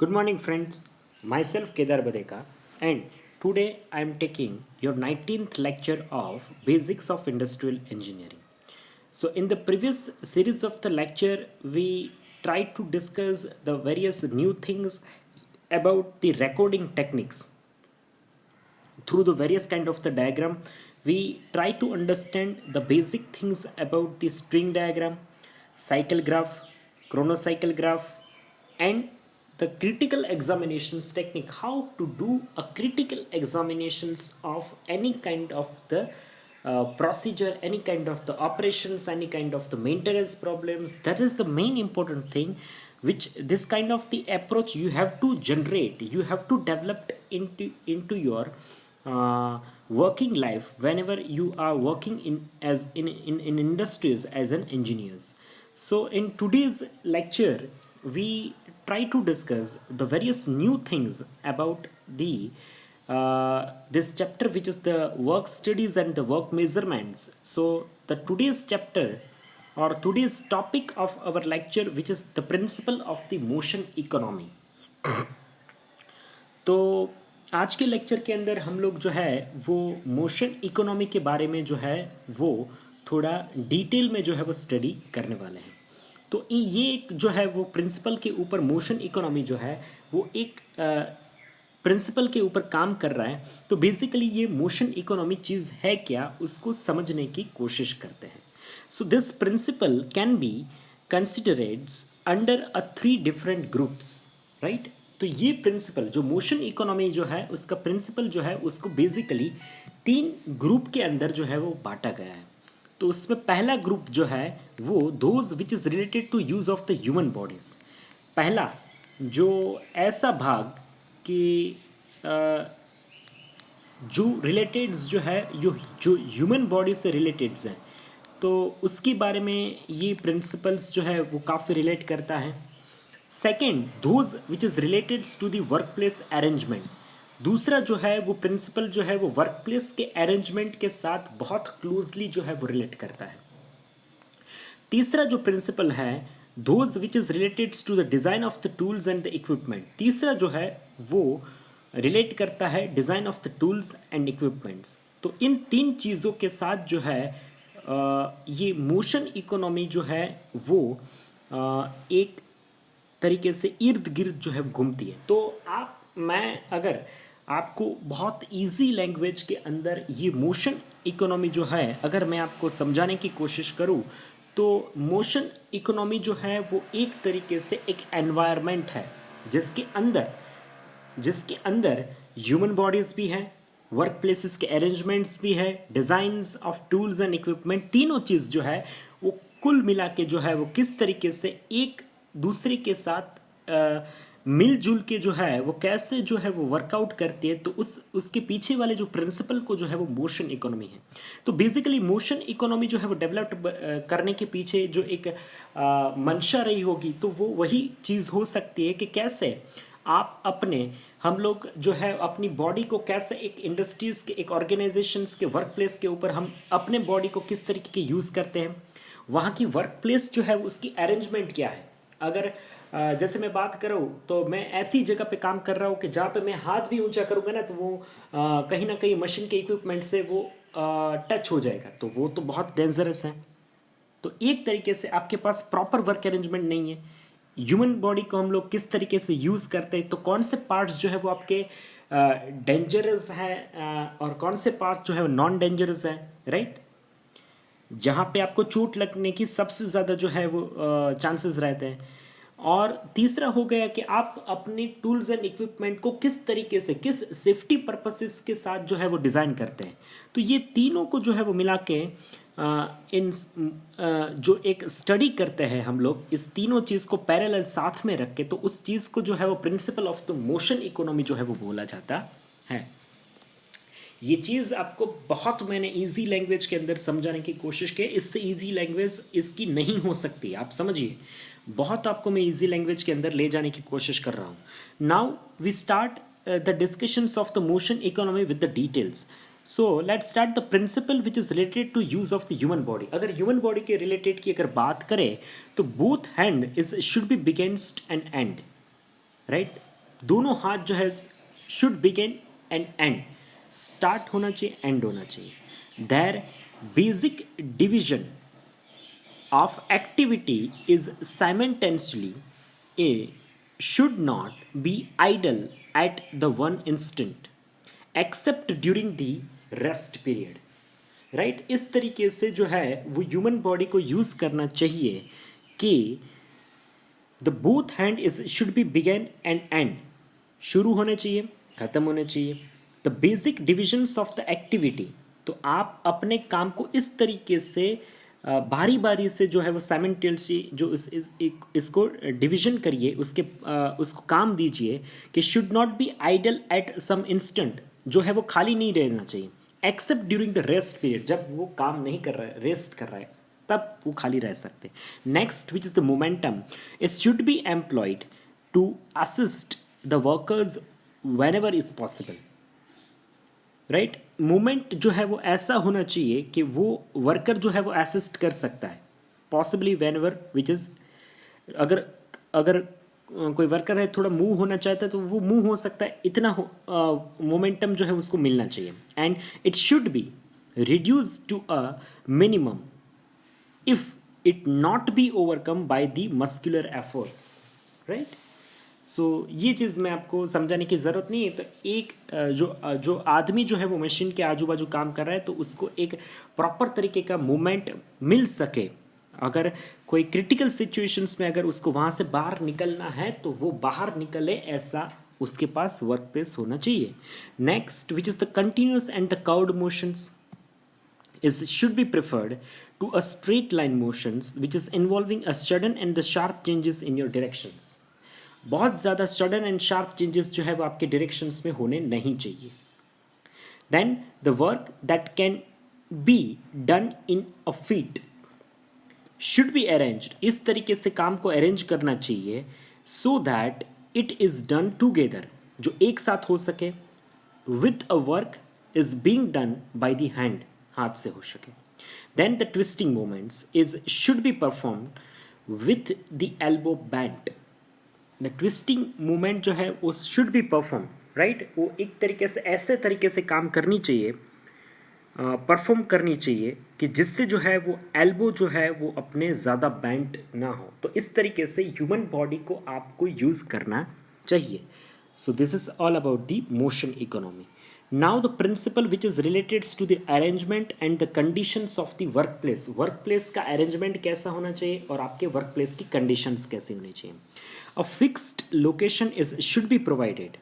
Good morning, friends. Myself Kedar Badeka, and today I am taking your 19th lecture of Basics of Industrial Engineering. So, in the previous series of the lecture, we tried to discuss the various new things about the recording techniques through the various kind of the diagram. We try to understand the basic things about the string diagram, cycle graph, chronocycle graph, and the critical examinations technique, how to do a critical examinations of any kind of the procedure, any kind of the operations, any kind of the maintenance problems. That is the main important thing, which this kind of the approach you have to generate, you have to develop into your working life whenever you are working in industries as an engineers. So in today's lecture we try to discuss the various new things about the this chapter, which is the work studies and the work measurements. So the today's chapter or today's topic of our lecture, which is the principle of the motion economy. तो आज के lecture के अंदर हम लोग जो है वो मोशन इकोनॉमी के बारे में जो है वो थोड़ा डिटेल में जो है वो स्टडी करने वाले हैं। तो ये एक जो है वो प्रिंसिपल के ऊपर मोशन इकोनॉमी जो है वो एक प्रिंसिपल के ऊपर काम कर रहा है। तो बेसिकली ये मोशन इकोनॉमी चीज़ है क्या, उसको समझने की कोशिश करते हैं। So this principle can be considered under a 3 different groups, right. तो ये प्रिंसिपल जो मोशन इकोनॉमी जो है उसका प्रिंसिपल जो है उसको बेसिकली 3 ग्रुप के अंदर जो है वो बांटा गया है। तो उसमें पहला ग्रुप जो है वो those which is related to use of the human bodies. पहला जो ऐसा भाग कि जो रिलेटेड जो है जो ह्यूमन बॉडी से रिलेटेड हैं, तो उसके बारे में ये प्रिंसिपल्स जो है वो काफ़ी रिलेट करता है। Second, those which is related to the work place arrangement. दूसरा जो है वो प्रिंसिपल जो है वो वर्क प्लेस के अरेंजमेंट के साथ बहुत क्लोजली जो है वो रिलेट करता है। तीसरा जो प्रिंसिपल है those which is related to the design of the tools and the equipment. तीसरा जो है वो रिलेट करता है design of the tools and equipments. तो इन 3 चीज़ों के साथ जो है ये मोशन इकोनॉमी जो है वो एक तरीके से इर्द गिर्द जो है घूमती है। तो मैं अगर आपको बहुत इजी लैंग्वेज के अंदर ये मोशन इकोनॉमी जो है अगर मैं आपको समझाने की कोशिश करूँ, तो मोशन इकोनॉमी जो है वो एक तरीके से एक एनवायरनमेंट है जिसके अंदर ह्यूमन बॉडीज़ भी हैं, वर्क प्लेसेस के अरेंजमेंट्स भी है, designs of tools and equipment, तीनों चीज़ जो है वो कुल मिला के जो है वो किस तरीके से एक दूसरे के साथ मिलजुल के जो है वो कैसे जो है वो वर्कआउट करती है। तो उसके पीछे वाले जो प्रिंसिपल को जो है वो मोशन इकोनॉमी है। तो बेसिकली मोशन इकोनॉमी जो है वो डेवलप करने के पीछे जो एक मंशा रही होगी, तो वो वही चीज़ हो सकती है कि कैसे आप हम लोग जो है अपनी बॉडी को कैसे एक इंडस्ट्रीज़ के एक ऑर्गेनाइजेशंस के वर्क प्लेस के ऊपर हम अपने बॉडी को किस तरीके के यूज़ करते हैं, वहाँ की वर्क प्लेस जो है उसकी अरेंजमेंट क्या है। अगर जैसे मैं बात करूँ तो मैं ऐसी जगह पे काम कर रहा हूँ कि जहाँ पे मैं हाथ भी ऊंचा करूँगा ना तो वो कहीं ना कहीं मशीन के इक्विपमेंट से वो टच हो जाएगा, तो वो तो बहुत डेंजरस है। तो एक तरीके से आपके पास प्रॉपर वर्क अरेंजमेंट नहीं है। ह्यूमन बॉडी को हम लोग किस तरीके से यूज़ करते हैं, तो कौन से पार्ट्स जो है वो आपके डेंजरस हैं और कौन से पार्ट्स जो है वो नॉन डेंजरस हैं, राइट। जहाँ पे आपको चोट लगने की सबसे ज़्यादा जो है वो चांसेस रहते हैं। और तीसरा हो गया कि आप अपने टूल्स एंड इक्विपमेंट को किस तरीके से किस सेफ्टी पर्पसेस के साथ जो है वो डिज़ाइन करते हैं। तो ये तीनों को जो है वो मिला के जो एक स्टडी करते हैं हम लोग, इस तीनों चीज़ को पैरेलल साथ में रख के, तो उस चीज़ को जो है वो principle of the motion economy जो है वो बोला जाता है। ये चीज़ आपको बहुत मैंने इजी लैंग्वेज के अंदर समझाने की कोशिश की, इससे इजी लैंग्वेज इसकी नहीं हो सकती, आप समझिए। बहुत आपको मैं इजी लैंग्वेज के अंदर ले जाने की कोशिश कर रहा हूँ। Now we start the discussions of the motion economy with the details. So let start the principle which is related to use of the human body. अगर ह्यूमन बॉडी के रिलेटेड की अगर बात करें तो both hand is should be begins and end, right. दोनों हाथ जो है should begin and end, start होना चाहिए, एंड होना चाहिए. Their basic division of activity is simultaneously a should not be idle at the one instant except during the rest period. Right इस तरीके से जो है वो ह्यूमन बॉडी को यूज़ करना चाहिए कि the both hand is should be begin and end, शुरू होने चाहिए, ख़त्म होने चाहिए. The basic divisions of the activity, तो आप अपने काम को इस तरीके से बारी बारी से जो है वो साइमल्टेनियसली जो इसको डिवीजन करिए, उसको काम दीजिए कि should not be idle at some instant, जो है वो खाली नहीं रहना चाहिए, except during the rest period, जब वो काम नहीं कर रहा है, रेस्ट कर रहा है, तब वो खाली रह सकते. Next which is the momentum, it should be employed to assist the workers whenever is possible. Right, movement जो है वो ऐसा होना चाहिए कि वो वर्कर जो है वो असिस्ट कर सकता है, possibly when ever which is, अगर अगर कोई वर्कर है थोड़ा मूव होना चाहता है तो वो मूव हो सकता है, इतना मोमेंटम जो है उसको मिलना चाहिए. And it should be reduce to a minimum if it not be overcome by the muscular efforts. Right, so ये चीज़ मैं आपको समझाने की ज़रूरत नहीं है. तो एक जो आदमी जो है वो मशीन के आजू बाजू काम कर रहा है तो उसको एक प्रॉपर तरीके का मूवमेंट मिल सके. अगर कोई क्रिटिकल सिचुएशंस में अगर उसको वहाँ से बाहर निकलना है तो वो बाहर निकले, ऐसा उसके पास वर्क प्लेस होना चाहिए. Next which is the continuous and the curved motions is should be preferred to a straight line motions which is involving a sudden and the sharp changes in your directions. बहुत ज़्यादा sudden and sharp changes जो है वो आपके directions में होने नहीं चाहिए. Then the work that can be done in a feet should be arranged, इस तरीके से काम को अरेंज करना चाहिए so that it is done together, जो एक साथ हो सके, with a work is being done by the hand, हाथ से हो सके. Then the twisting movements is should be performed with the elbow bend. The twisting movement जो है वो शुड बी परफॉर्म, राइट, वो एक तरीके से ऐसे तरीके से काम करनी चाहिए, परफॉर्म करनी चाहिए कि जिससे जो है वो एल्बो जो है वो अपने ज़्यादा बैंड ना हो. तो इस तरीके से ह्यूमन बॉडी को आपको यूज़ करना चाहिए. So this is all about the motion economy. Now the principle which is related to the arrangement and the conditions of the work place. Work place का अरेंजमेंट कैसा होना चाहिए और आपके वर्क प्लेस की कंडीशंस कैसे होनी चाहिए. A fixed location should be provided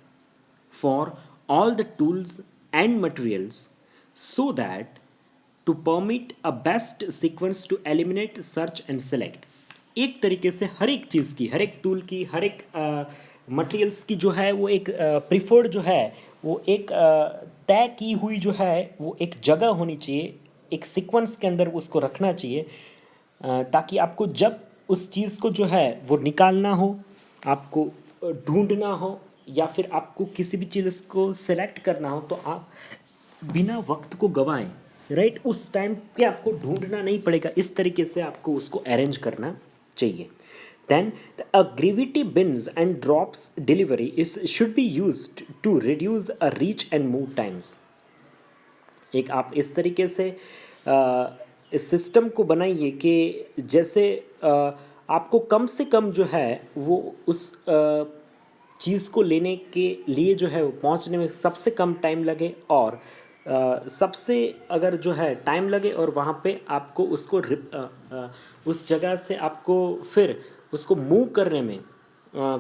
for all the tools and materials so that to permit a best sequence to eliminate, search and select. एक तरीके से हर एक चीज़ की, हर एक टूल की, हर एक मटेरियल्स की जो है वो एक प्रिफर्ड जो है वो एक तय की हुई जो है वो एक जगह होनी चाहिए, एक सीक्वेंस के अंदर उसको रखना चाहिए, ताकि आपको जब उस चीज़ को जो है वो निकालना हो, आपको ढूंढना हो या फिर आपको किसी भी चीज़ को सेलेक्ट करना हो तो आप बिना वक्त को गंवाएं, राइट, उस टाइम पे आपको ढूंढना नहीं पड़ेगा. इस तरीके से आपको उसको अरेंज करना चाहिए. Then a gravity bins and drops delivery is should be used to reduce a reach and move times. एक आप इस तरीके से इस सिस्टम को बनाइए कि जैसे आपको कम से कम जो है वो उस चीज़ को लेने के लिए जो है वो पहुंचने में सबसे कम टाइम लगे, और सबसे अगर जो है टाइम लगे और वहाँ पे आपको उसको उस जगह से आपको फिर उसको मूव करने में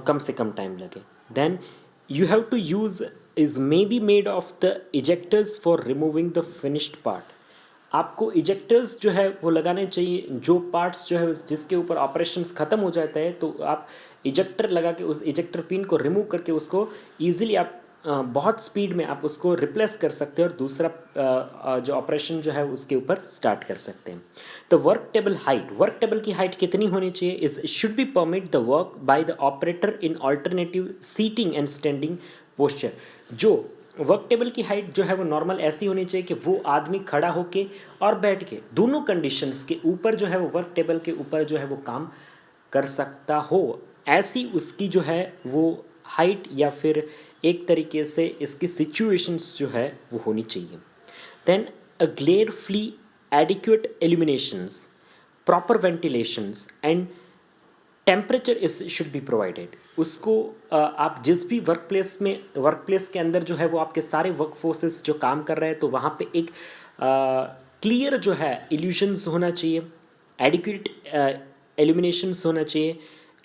कम से कम टाइम लगे. Then you have to use is may be made of the ejectors for removing the finished part. आपको इजेक्टर्स जो है वो लगाने चाहिए, जो पार्ट्स जो है जिसके ऊपर ऑपरेशंस ख़त्म हो जाता है तो आप इजेक्टर लगा के उस इजेक्टर पिन को रिमूव करके उसको ईजिली आप बहुत स्पीड में आप उसको रिप्लेस कर सकते हैं और दूसरा जो ऑपरेशन जो है उसके ऊपर स्टार्ट कर सकते हैं. तो work table height, work table की हाइट कितनी होनी चाहिए, is should be permit the work by the operator in alternative seating and standing posture. जो वर्क टेबल की हाइट जो है वो नॉर्मल ऐसी होनी चाहिए कि वो आदमी खड़ा होके और बैठ के दोनों कंडीशंस के ऊपर जो है वो वर्क टेबल के ऊपर जो है वो काम कर सकता हो, ऐसी उसकी जो है वो हाइट या फिर एक तरीके से इसकी सिचुएशंस जो है वो होनी चाहिए। Then a glare free adequate illuminations, proper ventilations and temperature is should be provided. उसको आप जिस भी वर्क प्लेस के अंदर जो है वो आपके सारे वर्क फोर्सेस जो काम कर रहे हैं तो वहाँ पे एक क्लियर जो है इल्यूशंस होना चाहिए, एडिक्वेट एल्यूमिनेशंस होना चाहिए,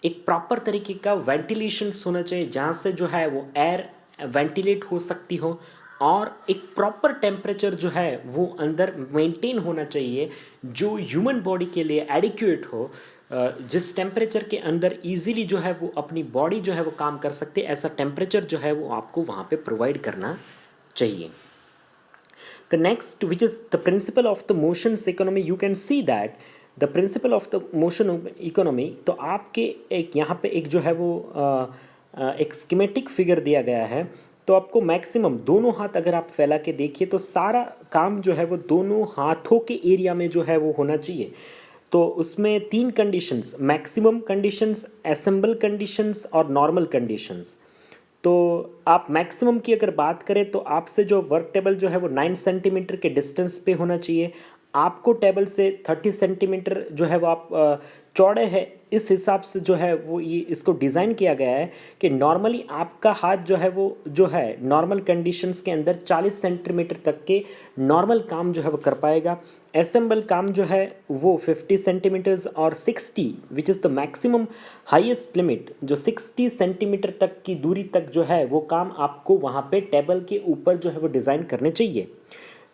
एक प्रॉपर तरीके का वेंटिलेशंस होना चाहिए जहाँ से जो है वो एयर वेंटिलेट हो सकती हो, और एक प्रॉपर टेम्परेचर जो है वो अंदर मेंटेन होना चाहिए जो ह्यूमन बॉडी के लिए एडिक्वेट हो, जिस टेम्परेचर के अंदर इजीली जो है वो अपनी बॉडी जो है वो काम कर सकते, ऐसा टेम्परेचर जो है वो आपको वहाँ पे प्रोवाइड करना चाहिए। The next, which is the principle of the motions economy, you can see that the principle of the motion economy, तो आपके एक यहाँ पे एक जो है वो एक स्कीमेटिक फिगर दिया गया है। तो आपको मैक्सिमम दोनों हाथ अगर आप फैला के देखिए तो सारा काम जो है वो दोनों हाथों के एरिया में जो है वो होना चाहिए। तो उसमें तीन conditions, maximum conditions, assemble conditions और नॉर्मल कंडीशंस। तो आप मैक्सिमम की अगर बात करें तो आपसे जो वर्क टेबल जो है वो 9 सेंटीमीटर के डिस्टेंस पे होना चाहिए। आपको टेबल से 30 सेंटीमीटर जो है वो आप चौड़े है, इस हिसाब से जो है वो ये इसको डिज़ाइन किया गया है कि नॉर्मली आपका हाथ जो है वो जो है नॉर्मल कंडीशंस के अंदर 40 सेंटीमीटर तक के नॉर्मल काम जो है वो कर पाएगा। असेंबल काम जो है वो 50 सेंटीमीटर्स और 60 which is the maximum highest limit, जो 60 सेंटीमीटर तक की दूरी तक जो है वो काम आपको वहाँ पे टेबल के ऊपर जो है वो डिज़ाइन करने चाहिए,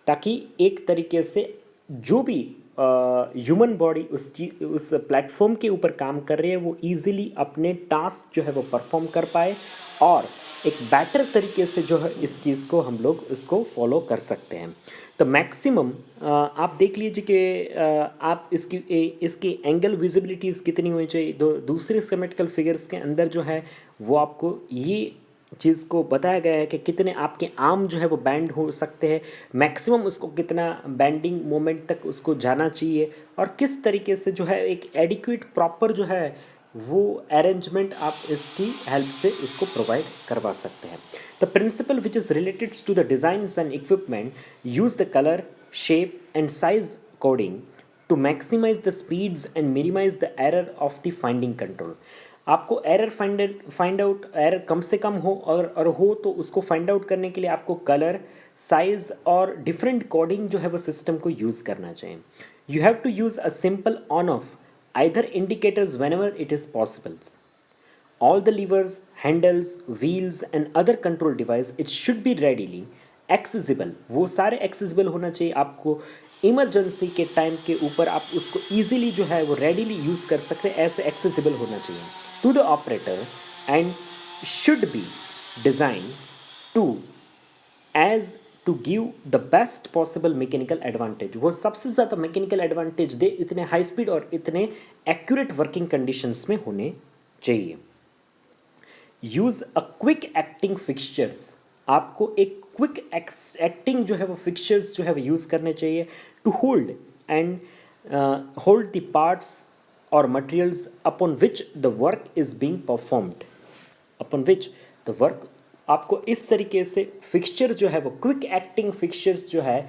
ताकि एक तरीके से जो भी ह्यूमन बॉडी उस प्लेटफॉर्म के ऊपर काम कर रही है वो इजीली अपने टास्क जो है वो परफॉर्म कर पाए, और एक बेटर तरीके से जो है इस चीज़ को हम लोग इसको फॉलो कर सकते हैं। तो मैक्सिमम आप देख लीजिए कि आप इसकी एंगल विजिबिलिटीज़ कितनी होनी चाहिए। दूसरे सिमेट्रिकल फिगर्स के अंदर जो है वो आपको ये चीज़ को बताया गया है कि कितने आपके आर्म जो है वो बैंड हो सकते हैं, मैक्सिमम उसको कितना बैंडिंग मोमेंट तक उसको जाना चाहिए, और किस तरीके से जो है एक एडिक्वेट प्रॉपर जो है वो अरेंजमेंट आप इसकी हेल्प से उसको प्रोवाइड करवा सकते हैं। The principle which is related to the designs and equipment use the colour, shape and size coding to maximise the speeds and minimise the error of the finding control. आपको error find out error कम से कम हो, और हो तो उसको find out करने के लिए आपको कलर, साइज और डिफरेंट कोडिंग जो है वो सिस्टम को यूज़ करना चाहिए। You have to use a simple on off either indicators whenever it is possibles. All the levers, handles, wheels and other control device, it should be readily accessible। वो सारे accessible होना चाहिए। आपको emergency के time के ऊपर आप उसको easily जो है वो readily यूज़ कर सकते हैं, ऐसे accessible होना चाहिए to the operator and should be designed to as to give the best possible mechanical advantage। वो सबसे ज़्यादा मैकेनिकल एडवांटेज दे, इतने हाई स्पीड और इतने एक्यूरेट वर्किंग कंडीशंस में होने चाहिए। Use a quick acting fixtures, आपको एक क्विक एक्टिंग जो है वो फिक्सचर्स जो है वो यूज़ करने चाहिए to hold and hold the parts और materials upon which the work is being performed, upon which the work. आपको इस तरीके से फिक्सचर जो है वो क्विक एक्टिंग फिक्सचर्स जो है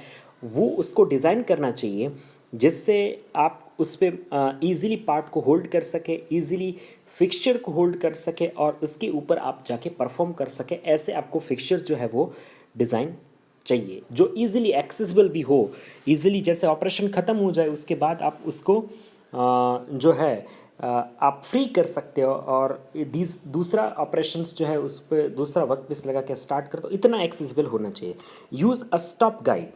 वो उसको डिज़ाइन करना चाहिए जिससे आप उस पर ईज़िली पार्ट को होल्ड कर सके, ईज़िली फिक्सचर को होल्ड कर सके और उसके ऊपर आप जाके परफॉर्म कर सके। ऐसे आपको फिक्सचर्स जो है वो डिज़ाइन चाहिए जो ईज़िली एक्सेसिबल भी हो, ईज़िली जैसे ऑपरेशन ख़त्म हो जाए उसके बाद आप उसको जो है आप फ्री कर सकते हो और दूसरा ऑपरेशंस जो है उस पर दूसरा वर्क पीस लगा के स्टार्ट कर, तो इतना एक्सेसिबल होना चाहिए। Use a stop guide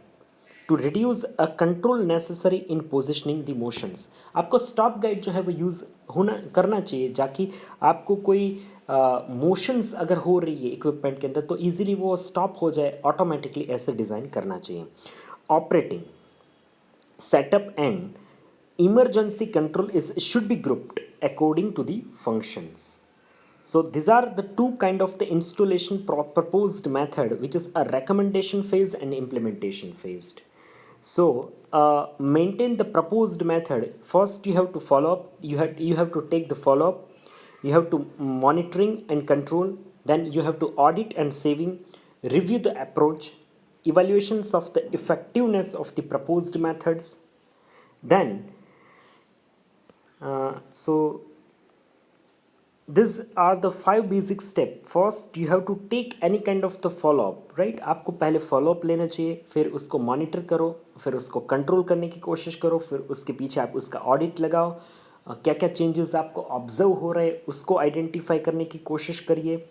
to reduce a control necessary in positioning the motions. आपको स्टॉप गाइड जो है वो यूज़ होना करना चाहिए ताकि आपको कोई मोशंस अगर हो रही है इक्विपमेंट के अंदर तो ईजिली वो स्टॉप हो जाए ऑटोमेटिकली, ऐसे डिज़ाइन करना चाहिए। Operating setup and emergency control should be grouped according to the functions. So these are the two kind of the installation proposed method, which is a recommendation phase and implementation phase. So maintain the proposed method. First you have to follow up, you have to take the follow up, you have to monitoring and control, Then you have to audit and saving, review the approach, evaluations of the effectiveness of the proposed methods. Then, so these are the 5 basic steps. First you have to take any kind of the follow up, right? आपको पहले follow up लेना चाहिए, फिर उसको monitor करो, फिर उसको control करने की कोशिश करो, फिर उसके पीछे आप उसका audit लगाओ, क्या क्या changes आपको observe हो रहे उसको identify करने की कोशिश करिए.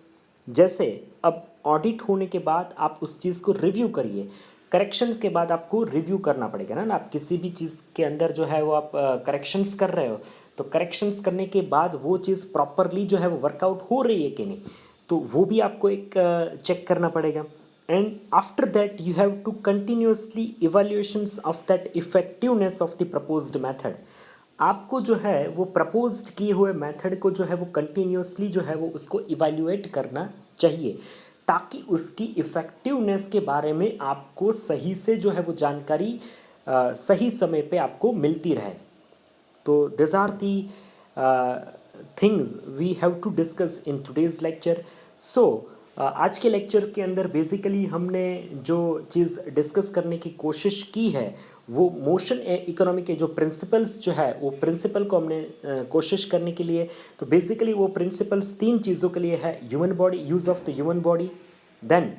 जैसे अब ऑडिट होने के बाद आप उस चीज़ को रिव्यू करिए, करेक्शंस के बाद आपको रिव्यू करना पड़ेगा ना. आप किसी भी चीज़ के अंदर जो है वो आप करेक्शंस कर रहे हो, तो करेक्शंस करने के बाद वो चीज़ प्रॉपरली जो है वो वर्कआउट हो रही है कि नहीं, तो वो भी आपको एक चेक करना पड़ेगा. And after that you have to continuously evaluations of that effectiveness of the proposed method. आपको जो है वो प्रपोज्ड किए हुए मेथड को जो है वो कंटिन्यूसली जो है वो उसको इवैल्यूएट करना चाहिए, ताकि उसकी इफ़ेक्टिवनेस के बारे में आपको सही से जो है वो जानकारी सही समय पे आपको मिलती रहे. तो this are the things we have to discuss in today's lecture. So आज के लेक्चर के अंदर बेसिकली हमने जो चीज़ डिस्कस करने की कोशिश की है वो मोशन इकोनॉमी के जो प्रिंसिपल्स जो है वो प्रिंसिपल को हमने कोशिश करने के लिए, तो बेसिकली वो प्रिंसिपल्स 3 चीज़ों के लिए है: human body, use of the human body, then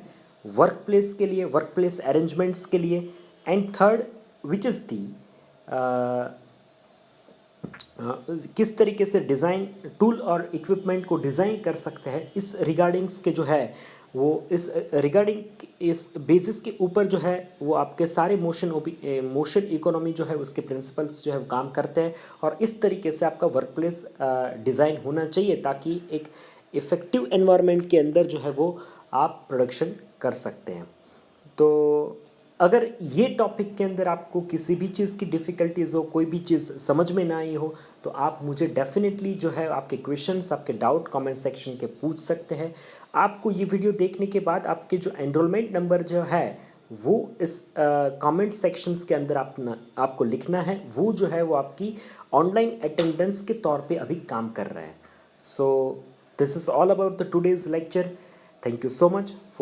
work place के लिए, वर्क प्लेस अरेंजमेंट्स के लिए, and third which is the किस तरीके से डिज़ाइन टूल और इक्विपमेंट को डिज़ाइन कर सकते हैं. इस रिगार्डिंग्स के जो है वो इस रिगार्डिंग इस बेसिस के ऊपर जो है वो आपके सारे मोशन इकोनॉमी जो है उसके प्रिंसिपल्स जो है वो काम करते हैं. और इस तरीके से आपका वर्क प्लेस डिज़ाइन होना चाहिए ताकि एक इफ़ेक्टिव एनवायरनमेंट के अंदर जो है वो आप प्रोडक्शन कर सकते हैं. तो अगर ये टॉपिक के अंदर आपको किसी भी चीज़ की डिफ़िकल्टीज़ हो, कोई भी चीज़ समझ में ना आई हो, तो आप मुझे डेफिनेटली जो है आपके क्वेश्चंस, आपके डाउट कमेंट सेक्शन के पूछ सकते हैं. आपको ये वीडियो देखने के बाद आपके जो एनरोलमेंट नंबर जो है वो इस कमेंट सेक्शंस के अंदर आपको लिखना है. वो जो है वो आपकी ऑनलाइन अटेंडेंस के तौर पे अभी काम कर रहे हैं. सो this is all about the today's lecture. Thank you so much.